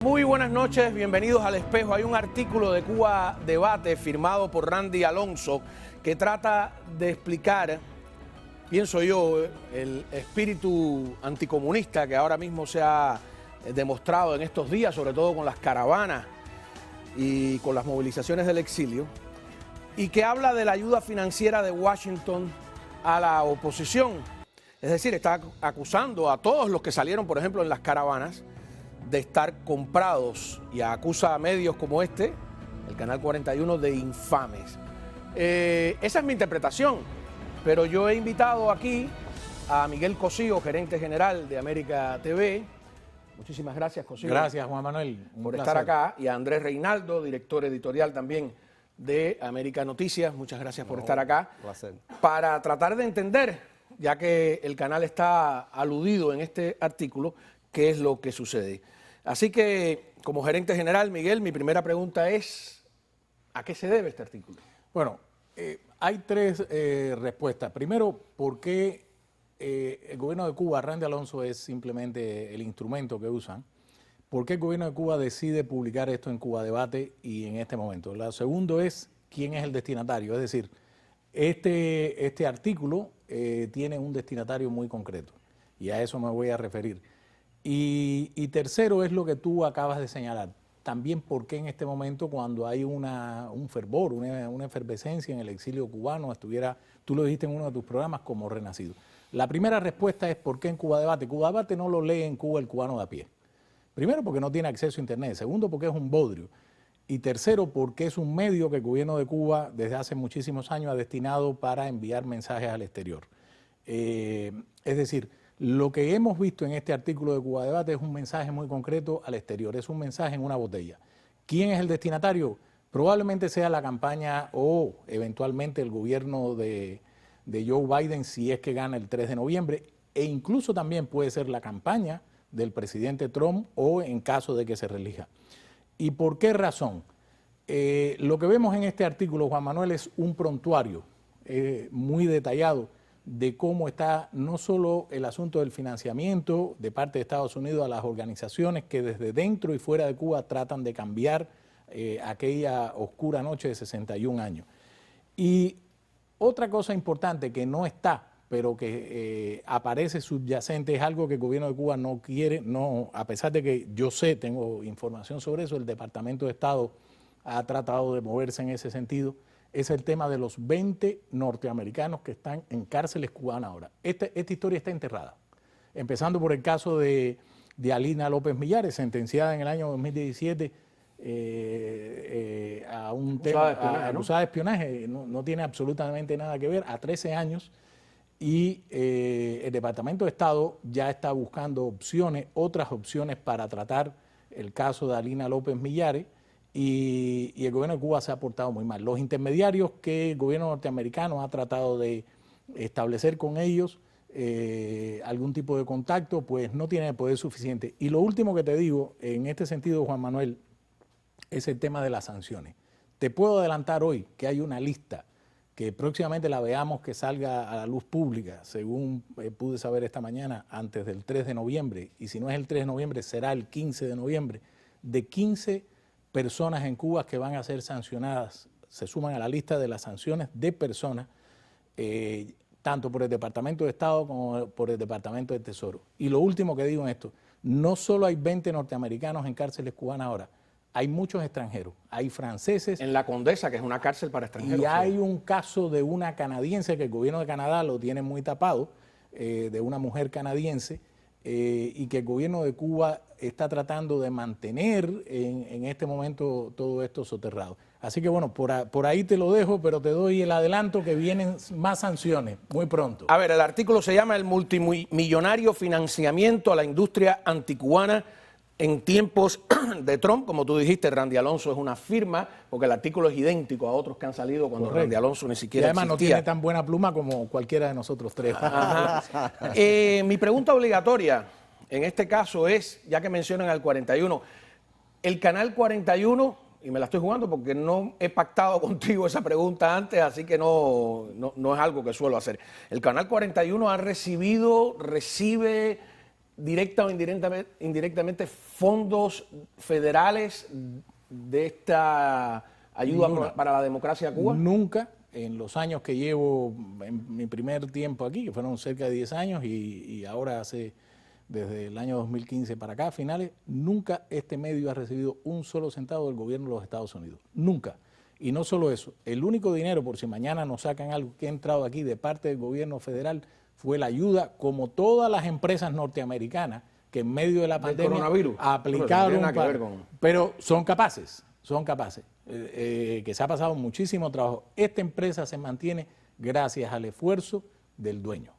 Muy buenas noches, bienvenidos al Espejo. Hay un artículo de Cuba Debate firmado por Randy Alonso que trata de explicar, pienso yo, el espíritu anticomunista que ahora mismo se ha demostrado en estos días, sobre todo con las caravanas y con las movilizaciones del exilio, y que habla de la ayuda financiera de Washington a la oposición. Es decir, está acusando a todos los que salieron, por ejemplo, en las caravanas, de estar comprados, y acusa a medios como este, el Canal 41, de infames. Esa es mi interpretación, pero yo he invitado aquí a Miguel Cosío, gerente general de América TV. Muchísimas gracias, Cosío. Gracias, Juan Manuel. Por estar acá. Y a Andrés Reinaldo, director editorial también de América Noticias. Muchas gracias por estar acá. Placer. Para tratar de entender, ya que el canal está aludido en este artículo, qué es lo que sucede. Así que, como gerente general, Miguel, mi primera pregunta es, ¿a qué se debe este artículo? Bueno, hay tres respuestas. Primero, ¿por qué el gobierno de Cuba, Randy Alonso es simplemente el instrumento que usan? ¿Por qué el gobierno de Cuba decide publicar esto en Cuba Debate y en este momento? Lo segundo es, ¿quién es el destinatario? Es decir, este artículo tiene un destinatario muy concreto y a eso me voy a referir. Y tercero es lo que tú acabas de señalar. También por qué en este momento, cuando hay un fervor, una efervescencia en el exilio cubano, tú lo dijiste en uno de tus programas, como renacido. La primera respuesta es por qué en Cuba Debate. Cuba Debate no lo lee en Cuba el cubano de a pie. Primero, porque no tiene acceso a Internet. Segundo, porque es un bodrio. Y tercero, porque es un medio que el gobierno de Cuba desde hace muchísimos años ha destinado para enviar mensajes al exterior. Es decir, lo que hemos visto en este artículo de Cuba Debate es un mensaje muy concreto al exterior, es un mensaje en una botella. ¿Quién es el destinatario? Probablemente sea la campaña o eventualmente el gobierno de Joe Biden si es que gana el 3 de noviembre, e incluso también puede ser la campaña del presidente Trump o en caso de que se reelija. ¿Y por qué razón? Lo que vemos en este artículo, Juan Manuel, es un prontuario muy detallado de cómo está no solo el asunto del financiamiento de parte de Estados Unidos a las organizaciones que desde dentro y fuera de Cuba tratan de cambiar aquella oscura noche de 61 años. Y otra cosa importante que no está, pero que aparece subyacente, es algo que el gobierno de Cuba no quiere, a pesar de que yo tengo información sobre eso, el Departamento de Estado ha tratado de moverse en ese sentido, es el tema de los 20 norteamericanos que están en cárceles cubanas ahora. Esta historia está enterrada, empezando por el caso de Alina López Millares, sentenciada en el año 2017 a un tema acusada de espionaje, no tiene absolutamente nada que ver, a 13 años, y el Departamento de Estado ya está buscando otras opciones para tratar el caso de Alina López Millares, y el gobierno de Cuba se ha portado muy mal. Los intermediarios que el gobierno norteamericano ha tratado de establecer con ellos algún tipo de contacto, pues no tienen el poder suficiente. Y lo último que te digo, en este sentido, Juan Manuel, es el tema de las sanciones. Te puedo adelantar hoy que hay una lista que próximamente la veamos que salga a la luz pública, según pude saber esta mañana, antes del 3 de noviembre, y si no es el 3 de noviembre, será el 15 de noviembre, de 15 personas en Cuba que van a ser sancionadas, se suman a la lista de las sanciones de personas, tanto por el Departamento de Estado como por el Departamento de Tesoro. Y lo último que digo en esto, no solo hay 20 norteamericanos en cárceles cubanas ahora, hay muchos extranjeros, hay franceses. En La Condesa, que es una cárcel para extranjeros. Y hay un caso de una canadiense que el gobierno de Canadá lo tiene muy tapado, de una mujer canadiense, y que el gobierno de Cuba está tratando de mantener en este momento todo esto soterrado. Así que bueno, por ahí te lo dejo, pero te doy el adelanto que vienen más sanciones muy pronto. A ver, el artículo se llama El multimillonario financiamiento a la industria anticubana en tiempos de Trump. Como tú dijiste, Randy Alonso es una firma, porque el artículo es idéntico a otros que han salido cuando Correcto. Randy Alonso ni siquiera y además existía. no tiene tan buena pluma como cualquiera de nosotros tres. Mi pregunta obligatoria en este caso es, ya que mencionan al 41, el canal 41, y me la estoy jugando porque no he pactado contigo esa pregunta antes, así que no es algo que suelo hacer. El canal 41 recibe directa o indirectamente fondos federales de esta ayuda para la democracia de Cuba? Nunca. En los años que llevo, en mi primer tiempo aquí, que fueron cerca de 10 años, y ahora desde el año 2015 para acá, a finales, nunca este medio ha recibido un solo centavo del gobierno de los Estados Unidos. Nunca. Y no solo eso, el único dinero, por si mañana nos sacan algo que ha entrado aquí de parte del gobierno federal, fue la ayuda, como todas las empresas norteamericanas, que en medio de la pandemia aplicaron, pero son capaces. Que se ha pasado muchísimo trabajo. Esta empresa se mantiene gracias al esfuerzo del dueño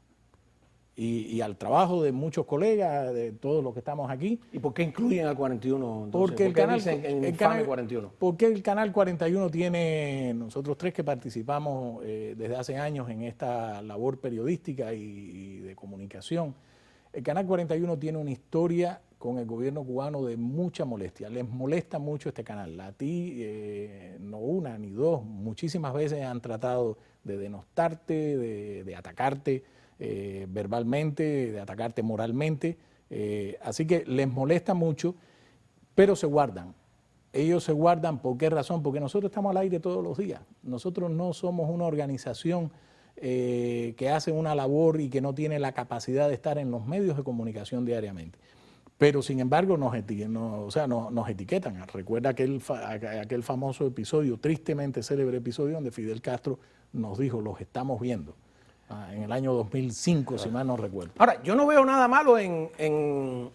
y al trabajo de muchos colegas, de todos los que estamos aquí. ¿Y por qué incluyen al 41? Entonces, porque el canal, el canal 41. Porque el canal 41 tiene, nosotros tres que participamos desde hace años en esta labor periodística y de comunicación, el canal 41 tiene una historia con el gobierno cubano de mucha molestia. Les molesta mucho este canal. A ti, no una ni dos, muchísimas veces han tratado de denostarte, de atacarte verbalmente, de atacarte moralmente. Así que les molesta mucho, pero se guardan. Ellos se guardan, ¿por qué razón? Porque nosotros estamos al aire todos los días. Nosotros no somos una organización que hace una labor y que no tiene la capacidad de estar en los medios de comunicación diariamente. Pero sin embargo nos etiquetan. Recuerda aquel famoso episodio, tristemente célebre episodio, donde Fidel Castro nos dijo, los estamos viendo, en el año 2005, si mal no recuerdo. Ahora, yo no veo nada malo en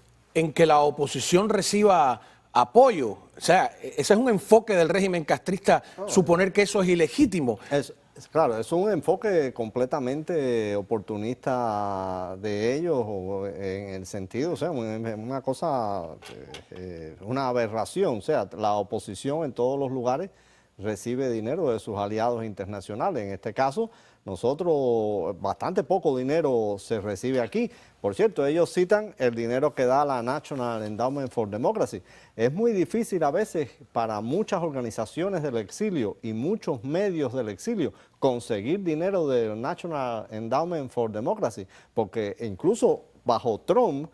que la oposición reciba apoyo. O sea, ese es un enfoque del régimen castrista, suponer que eso es ilegítimo. Claro, es un enfoque completamente oportunista de ellos, en el sentido, o sea, una cosa, una aberración. O sea, la oposición en todos los lugares recibe dinero de sus aliados internacionales. En este caso, nosotros, bastante poco dinero se recibe aquí. Por cierto, ellos citan el dinero que da la National Endowment for Democracy. Es muy difícil a veces para muchas organizaciones del exilio y muchos medios del exilio conseguir dinero del National Endowment for Democracy, porque incluso bajo Trump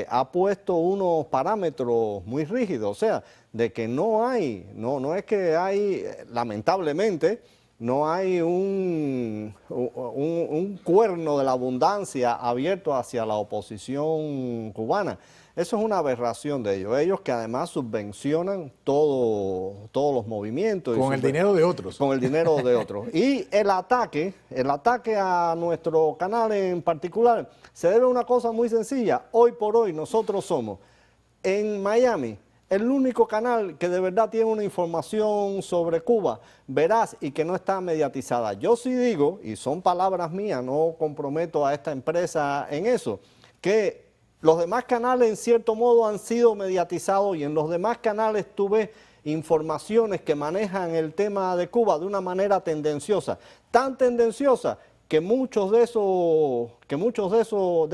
ha puesto unos parámetros muy rígidos, o sea, de que no es que hay, lamentablemente, no hay un cuerno de la abundancia abierto hacia la oposición cubana. Eso es una aberración de ellos. Ellos que además subvencionan todos los movimientos. Con el dinero de otros. Con el dinero de otros. Y el ataque a nuestro canal en particular se debe a una cosa muy sencilla. Hoy por hoy nosotros somos en Miami el único canal que de verdad tiene una información sobre Cuba veraz y que no está mediatizada. Yo sí digo, y son palabras mías, no comprometo a esta empresa en eso, que los demás canales en cierto modo han sido mediatizados y en los demás canales tú ves informaciones que manejan el tema de Cuba de una manera tendenciosa, tan tendenciosa que muchos de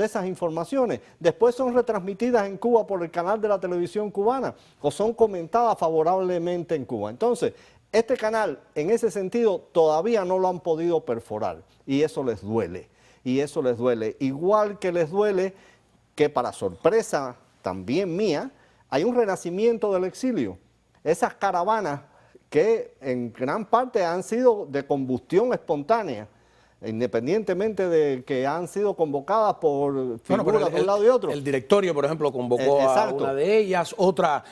esas informaciones después son retransmitidas en Cuba por el canal de la televisión cubana o son comentadas favorablemente en Cuba. Entonces, este canal en ese sentido todavía no lo han podido perforar y eso les duele. Igual que les duele que, para sorpresa también mía, hay un renacimiento del exilio. Esas caravanas que en gran parte han sido de combustión espontánea, independientemente de que han sido convocadas por figuras de un lado y otro. El directorio, por ejemplo, convocó a una de ellas, otra,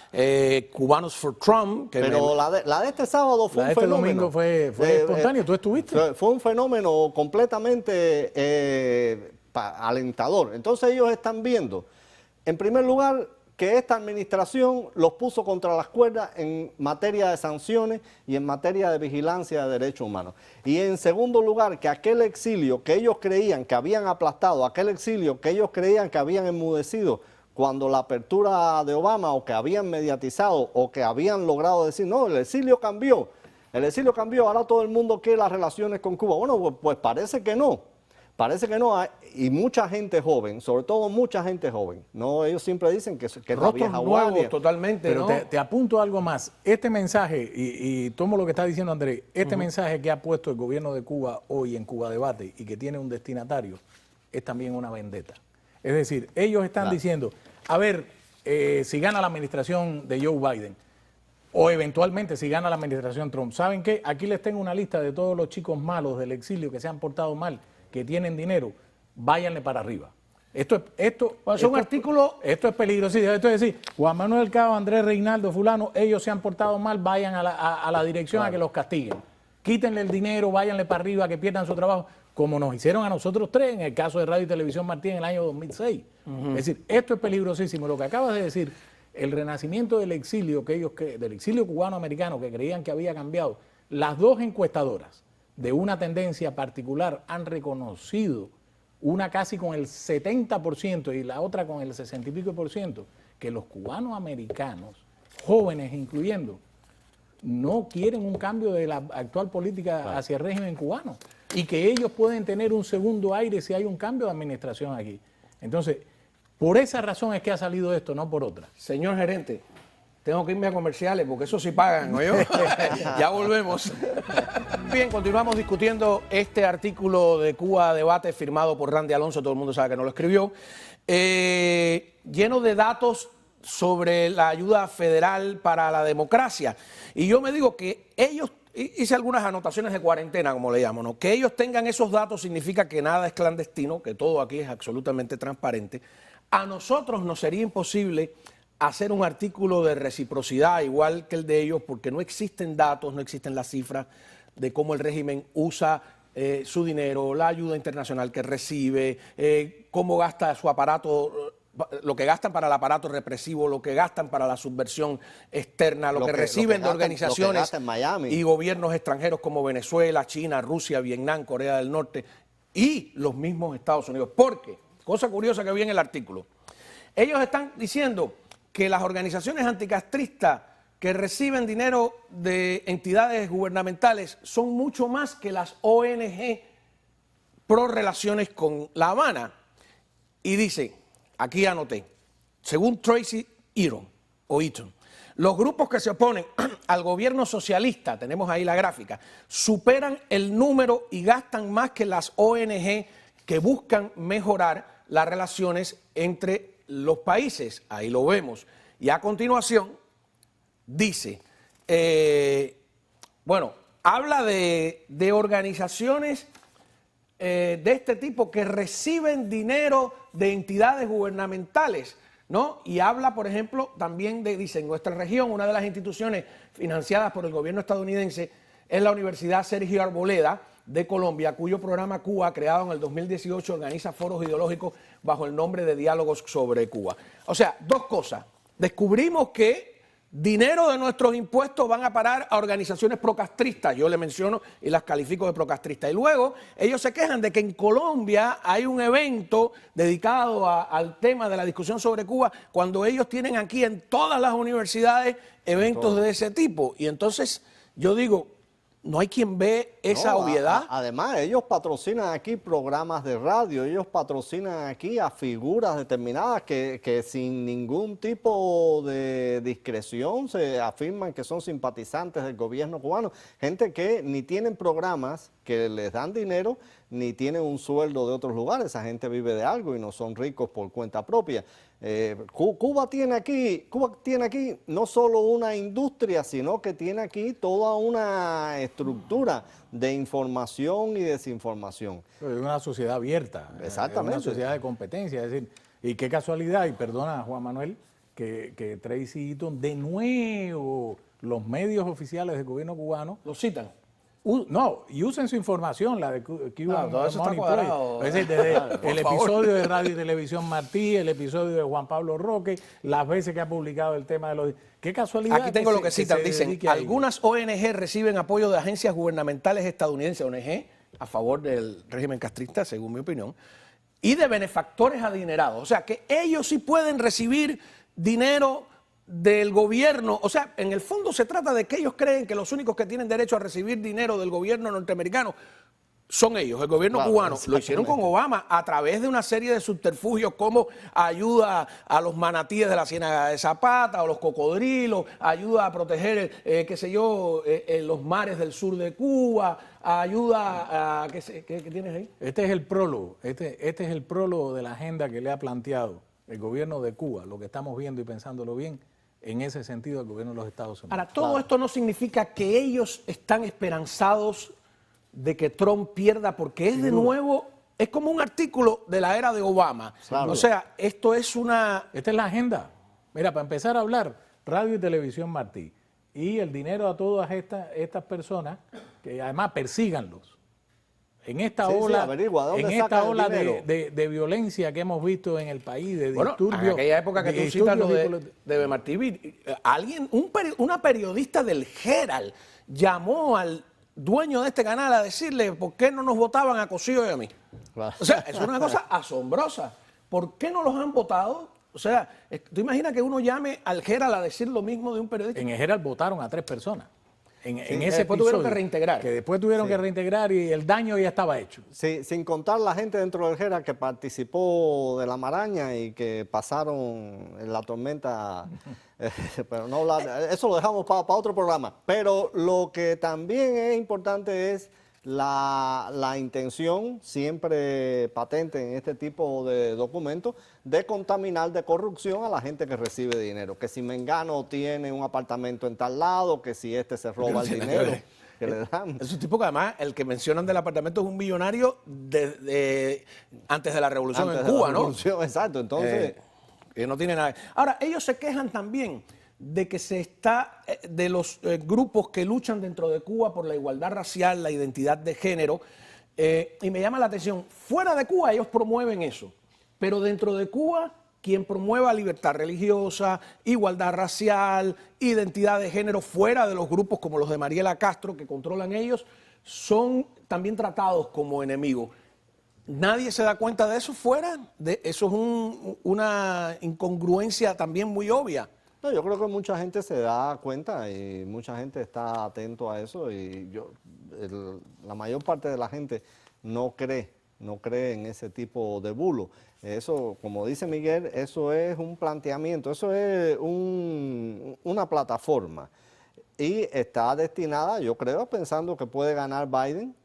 Cubanos for Trump. Pero la de este sábado fue un fenómeno. La de este domingo fue espontáneo, ¿tú estuviste? Fue un fenómeno completamente alentador. Entonces ellos están viendo, en primer lugar, que esta administración los puso contra las cuerdas en materia de sanciones y en materia de vigilancia de derechos humanos. Y en segundo lugar, que aquel exilio que ellos creían que habían aplastado, aquel exilio que ellos creían que habían enmudecido cuando la apertura de Obama, o que habían mediatizado, o que habían logrado decir, no, el exilio cambió, ahora todo el mundo quiere las relaciones con Cuba. Bueno, pues parece que no. Y mucha gente joven, sobre todo mucha gente joven, no, ellos siempre dicen que es la vieja guardia. Totalmente, pero ¿no? te apunto algo más. Este mensaje, y tomo lo que está diciendo Andrés, mensaje que ha puesto el gobierno de Cuba hoy en Cuba Debate y que tiene un destinatario, es también una vendetta. Es decir, ellos están diciendo, a ver, si gana la administración de Joe Biden, o eventualmente si gana la administración Trump, ¿saben qué? Aquí les tengo una lista de todos los chicos malos del exilio que se han portado mal, que tienen dinero, váyanle para arriba. Esto es un artículo. Esto es peligrosísimo. Esto es decir, Juan Manuel Cabo, Andrés Reinaldo, fulano, ellos se han portado mal, vayan a la dirección a que los castiguen. Quítenle el dinero, váyanle para arriba, que pierdan su trabajo, como nos hicieron a nosotros tres en el caso de Radio y Televisión Martí en el año 2006. Es decir, esto es peligrosísimo. Lo que acabas de decir, el renacimiento del exilio, del exilio cubano-americano que creían que había cambiado, las dos encuestadoras de una tendencia particular han reconocido, una casi con el 70% y la otra con el 60 y pico por ciento, que los cubanos americanos, jóvenes incluyendo, no quieren un cambio de la actual política hacia el régimen cubano y que ellos pueden tener un segundo aire si hay un cambio de administración aquí. Entonces, por esa razón es que ha salido esto, no por otra. Señor gerente, tengo que irme a comerciales porque eso sí pagan, ¿no? Ya volvemos. Bien, continuamos discutiendo este artículo de Cuba Debate firmado por Randy Alonso, todo el mundo sabe que no lo escribió, lleno de datos sobre la ayuda federal para la democracia. Y yo me digo que ellos, hice algunas anotaciones de cuarentena, como le llamo, ¿no? Que ellos tengan esos datos significa que nada es clandestino, que todo aquí es absolutamente transparente. A nosotros nos sería imposible hacer un artículo de reciprocidad igual que el de ellos, porque no existen datos, no existen las cifras de cómo el régimen usa su dinero, la ayuda internacional que recibe, cómo gasta su aparato, lo que gastan para el aparato represivo, lo que gastan para la subversión externa, lo que reciben de organizaciones y gobiernos extranjeros como Venezuela, China, Rusia, Vietnam, Corea del Norte y los mismos Estados Unidos. Porque, cosa curiosa que vi en el artículo, ellos están diciendo que las organizaciones anticastristas que reciben dinero de entidades gubernamentales son mucho más que las ONG pro relaciones con La Habana. Y dice, aquí anoté, según Tracy Eaton, los grupos que se oponen al gobierno socialista, tenemos ahí la gráfica, superan el número y gastan más que las ONG que buscan mejorar las relaciones entre los países. Ahí lo vemos. Y a continuación dice, habla de organizaciones de este tipo que reciben dinero de entidades gubernamentales, ¿no? Y habla, por ejemplo, también dice, en nuestra región, una de las instituciones financiadas por el gobierno estadounidense es la Universidad Sergio Arboleda de Colombia, cuyo programa Cuba, creado en el 2018, organiza foros ideológicos bajo el nombre de Diálogos sobre Cuba. O sea, dos cosas. Descubrimos que dinero de nuestros impuestos van a parar a organizaciones procastristas, yo le menciono y las califico de procastristas. Y luego ellos se quejan de que en Colombia hay un evento dedicado al tema de la discusión sobre Cuba, cuando ellos tienen aquí en todas las universidades eventos de ese tipo. Y entonces yo digo, no hay quien ve esa obviedad. Además, ellos patrocinan aquí programas de radio, ellos patrocinan aquí a figuras determinadas que sin ningún tipo de discreción se afirman que son simpatizantes del gobierno cubano. Gente que ni tienen programas que les dan dinero, ni tienen un sueldo de otros lugares. Esa gente vive de algo y no son ricos por cuenta propia. Cuba tiene aquí no solo una industria, sino que tiene aquí toda una estructura de información y desinformación. Es una sociedad abierta. Exactamente. Es una sociedad de competencia. Es decir, y qué casualidad, y perdona Juan Manuel, que Tracy Eaton, de nuevo, los medios oficiales del gobierno cubano lo citan. Y usen su información, la de Cuba. Todo eso está cuadrado. Es decir, desde el episodio de Radio y Televisión Martí, el episodio de Juan Pablo Roque, las veces que ha publicado el tema de los... ¡Qué casualidad! Aquí tengo lo que citan. Dicen, algunas ONG reciben apoyo de agencias gubernamentales estadounidenses, ONG a favor del régimen castrista, según mi opinión, y de benefactores adinerados. O sea, que ellos sí pueden recibir dinero del gobierno. O sea, en el fondo se trata de que ellos creen que los únicos que tienen derecho a recibir dinero del gobierno norteamericano son ellos, el gobierno Claro, cubano. Lo hicieron con Obama a través de una serie de subterfugios como ayuda a los manatíes de la Ciénaga de Zapata o los cocodrilos, ayuda a proteger, qué sé yo, los mares del sur de Cuba, ayuda a... ¿Qué tienes ahí? Este es el prólogo, este es el prólogo de la agenda que le ha planteado el gobierno de Cuba, lo que estamos viendo y pensándolo bien, en ese sentido el gobierno de los Estados Unidos. Ahora, todo esto no significa que ellos están esperanzados de que Trump pierda, porque es de nuevo, es como un artículo de la era de Obama. Claro. O sea, esto es una... Esta es la agenda. Mira, para empezar a hablar, Radio y Televisión Martí, y el dinero a todas estas personas, que además persíganlos. En esta ola, averigua, ¿de dónde en esta sacan el ola dinero? de violencia que hemos visto en el país, de Bueno, disturbios. en aquella época que de tú citas lo disturbios de Martí, alguien, una periodista del Herald llamó al dueño de este canal a decirle por qué no nos votaban a Cosío y a mí. Claro. O sea, es una cosa asombrosa. ¿Por qué no los han votado? O sea, tú imaginas que uno llame al Herald a decir lo mismo de un periodista. En el Herald votaron a 3 personas. En ese después episodio, tuvieron que reintegrar. Que después tuvieron que reintegrar y el daño ya estaba hecho. Sí, sin contar la gente dentro del Herald que participó de la maraña y que pasaron en la tormenta, pero no hablar, eso lo dejamos para otro programa. Pero lo que también es importante es la intención, siempre patente en este tipo de documentos, de contaminar de corrupción a la gente que recibe dinero. Que si Mengano tiene un apartamento en tal lado, que si este se roba el dinero que le dan. Es un tipo que además, el que mencionan del apartamento es un millonario antes de la revolución Antes en de la Cuba, ¿no? revolución, exacto, entonces... Que no tiene nada. Ahora, ellos se quejan también de que de los grupos que luchan dentro de Cuba por la igualdad racial, la identidad de género, y me llama la atención, fuera de Cuba ellos promueven eso, pero dentro de Cuba, quien promueva libertad religiosa, igualdad racial, identidad de género, fuera de los grupos como los de Mariela Castro que controlan ellos, son también tratados como enemigos. Nadie se da cuenta de eso fuera, eso es una incongruencia también muy obvia. No, yo creo que mucha gente se da cuenta y mucha gente está atento a eso y la mayor parte de la gente no cree en ese tipo de bulo. Eso, como dice Miguel, eso es un planteamiento, eso es una plataforma y está destinada, yo creo, pensando que puede ganar Biden.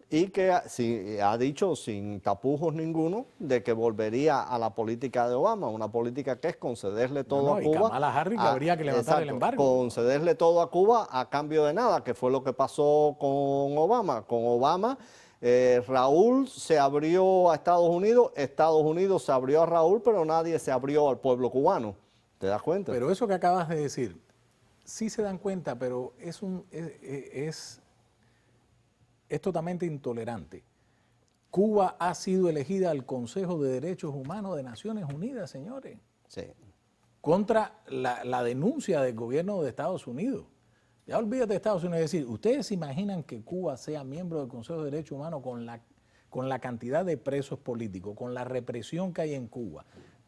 Y que ha dicho sin tapujos ninguno de que volvería a la política de Obama, una política que es concederle todo a Cuba. Y Kamala Harris que habría que levantar el embargo. Concederle todo a Cuba a cambio de nada, que fue lo que pasó con Obama. Con Obama, Raúl se abrió a Estados Unidos se abrió a Raúl, pero nadie se abrió al pueblo cubano. ¿Te das cuenta? Pero eso que acabas de decir, sí se dan cuenta, pero es totalmente intolerante. Cuba ha sido elegida al Consejo de Derechos Humanos de Naciones Unidas, señores, Sí. contra la denuncia del gobierno de Estados Unidos. Ya olvídate de Estados Unidos. Es decir, ¿ustedes se imaginan que Cuba sea miembro del Consejo de Derechos Humanos con la cantidad de presos políticos, con la represión que hay en Cuba,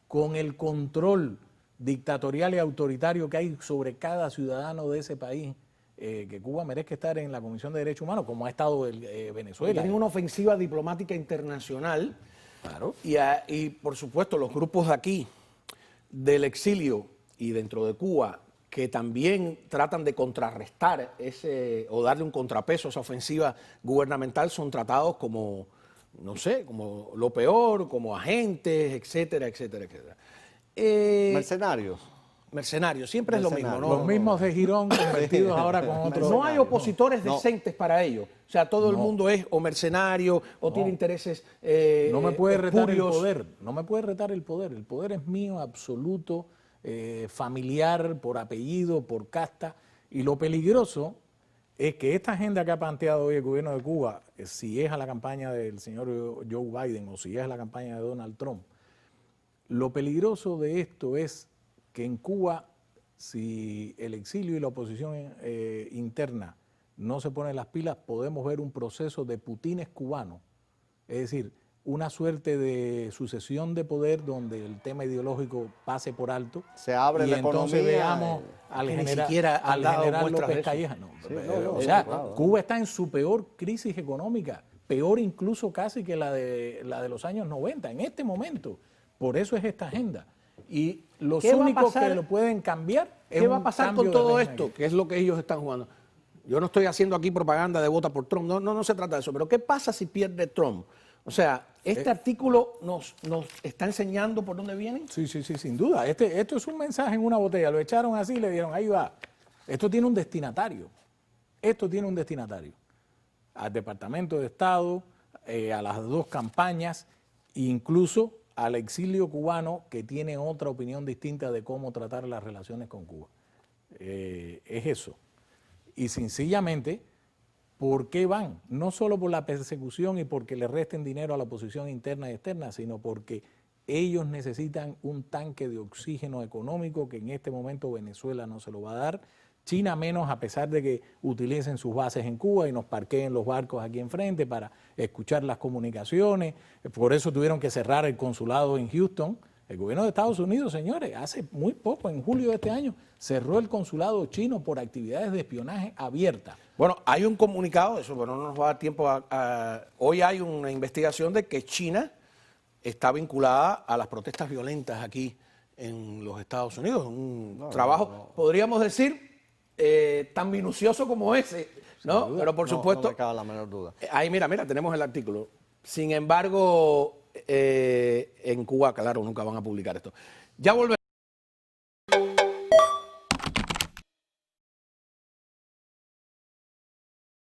con el control dictatorial y autoritario que hay sobre cada ciudadano de ese país? Que Cuba merezca estar en la Comisión de Derechos Humanos, como ha estado Venezuela. Tienen una ofensiva diplomática internacional. Claro. Y por supuesto los grupos de aquí, del exilio y dentro de Cuba, que también tratan de contrarrestar o darle un contrapeso a esa ofensiva gubernamental, son tratados como, no sé, como lo peor, como agentes, etcétera, etcétera, etcétera. Mercenarios, siempre es lo mismo, ¿no? Los mismos de Girón convertidos ahora con otros. No hay opositores decentes para ellos. O sea, todo el mundo es o mercenario o tiene intereses no me puede retar el espurios. poder. No me puede retar el poder. El poder es mío, absoluto, familiar, por apellido, por casta. Y lo peligroso es que esta agenda que ha planteado hoy el gobierno de Cuba, si es a la campaña del señor Joe Biden o si es a la campaña de Donald Trump, lo peligroso de esto es que en Cuba, si el exilio y la oposición interna no se ponen las pilas, podemos ver un proceso de putines cubanos, es decir, una suerte de sucesión de poder donde el tema ideológico pase por alto. Se abre y la entonces economía. veamos al ni siquiera han al dado general muestras de López eso. Calleja. No, Sí, o sea, claro. Cuba está en su peor crisis económica, peor incluso casi que la de los años 90, en este momento. Por eso es esta agenda. Y los únicos que lo pueden cambiar es ¿Qué va a pasar con todo esto? Aquí. Que es lo que ellos están jugando. Yo no estoy haciendo aquí propaganda de vota por Trump, no se trata de eso. Pero ¿qué pasa si pierde Trump? O sea, ¿este artículo nos está enseñando por dónde vienen? Sí, sin duda. Esto es un mensaje en una botella. Lo echaron así y le dieron, ahí va. Esto tiene un destinatario. Al Departamento de Estado, a las dos campañas, incluso al exilio cubano que tiene otra opinión distinta de cómo tratar las relaciones con Cuba. Es eso. Y sencillamente, ¿por qué van? No solo por la persecución y porque le resten dinero a la oposición interna y externa, sino porque ellos necesitan un tanque de oxígeno económico que en este momento Venezuela no se lo va a dar, China menos, a pesar de que utilicen sus bases en Cuba y nos parqueen los barcos aquí enfrente para escuchar las comunicaciones. Por eso tuvieron que cerrar el consulado en Houston. El gobierno de Estados Unidos, señores, hace muy poco, en julio de este año, cerró el consulado chino por actividades de espionaje abiertas. Bueno, hay un comunicado, eso bueno, no nos va a dar tiempo hoy hay una investigación de que China está vinculada a las protestas violentas aquí en los Estados Unidos. Un trabajo, podríamos decir, tan minucioso como ese, ¿no? Pero por supuesto... No me cabe la menor duda. Ahí, mira, tenemos el artículo. Sin embargo, en Cuba, claro, nunca van a publicar esto. Ya volvemos.